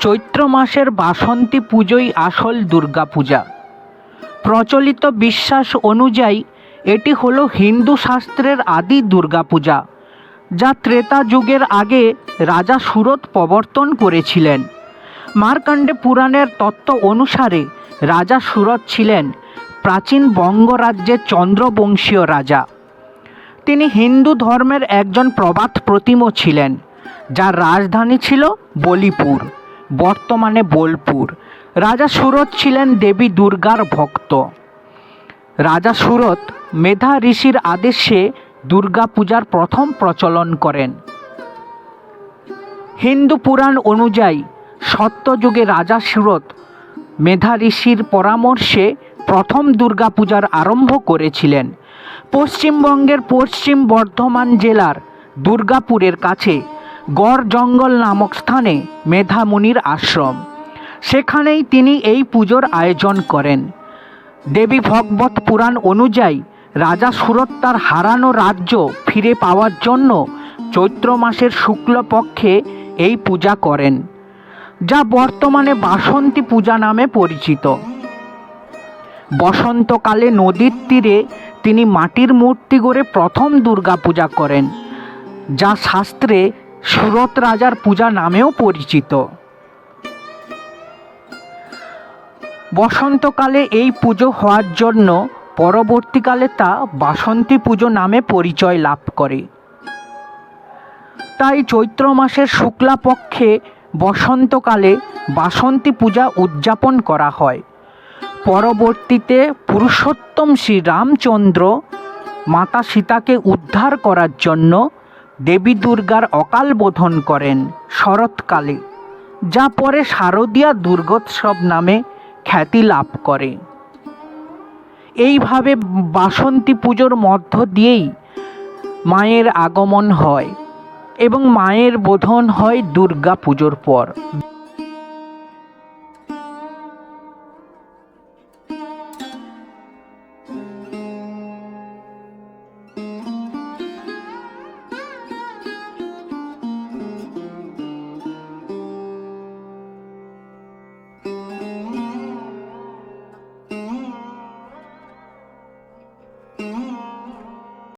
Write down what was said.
চৈত্র মাসের বাসন্তী পুজোই আসল দুর্গাপূজা। প্রচলিত বিশ্বাস অনুযায়ী এটি হলো হিন্দু শাস্ত্রের আদি দুর্গাপূজা, যা ত্রেতা যুগের আগে রাজা সুরত প্রবর্তন করেছিলেন। মার্কণ্ডে পুরাণের তত্ত্ব অনুসারে রাজা সুরত ছিলেন প্রাচীন বঙ্গরাজ্যের চন্দ্রবংশীয় রাজা। তিনি হিন্দু ধর্মের একজন প্রবাদ প্রতিমও ছিলেন, যার রাজধানী ছিল বলিপুর, বর্তমানে বোলপুর। রাজা সুরত ছিলেন দেবী দুর্গার ভক্ত। রাজা সুরত মেধা ঋষির আদেশে দুর্গাপূজার প্রথম প্রচলন করেন। হিন্দু পুরাণ অনুযায়ী সত্যযুগে রাজা সুরত মেধা ঋষির পরামর্শে প্রথম দুর্গাপূজার আরম্ভ করেছিলেন। পশ্চিমবঙ্গের পশ্চিম বর্ধমান জেলার দুর্গাপুরের কাছে গড় জঙ্গল নামক স্থানে মেধা মুনির আশ্রম। সেখানেই তিনি এই পুজোর আয়োজন করেন। দেবী ভগবত পুরাণ অনুযায়ী রাজা সুরত তার হারানো রাজ্য ফিরে পাওয়ার জন্য চৈত্র মাসের শুক্লপক্ষে এই পূজা করেন, যা বর্তমানে বাসন্তী পূজা নামে পরিচিত। বসন্তকালে নদীর তীরে তিনি মাটির মূর্তি গড়ে প্রথম দুর্গাপূজা করেন, যা শাস্ত্রে সুরত রাজার পূজা নামেও পরিচিত। বসন্তকালে এই পুজো হওয়ার জন্য পরবর্তীকালে তা বাসন্তী পুজো নামে পরিচয় লাভ করে। তাই চৈত্র মাসের শুক্লাপক্ষে বসন্তকালে বাসন্তী পূজা উদযাপন করা হয়। পরবর্তীতে পুরুষোত্তম শ্রী রামচন্দ্র মাতা সীতাকে উদ্ধার করার জন্য দেবী দুর্গার অকাল বোধন করেন শরৎকালে, যা পরে শারদীয়া দুর্গোৎসব নামে খ্যাতি লাভ করে। এইভাবে বাসন্তী পুজোর মধ্য দিয়েই মায়ের আগমন হয় এবং মায়ের বোধন হয় দুর্গা পুজোর পর।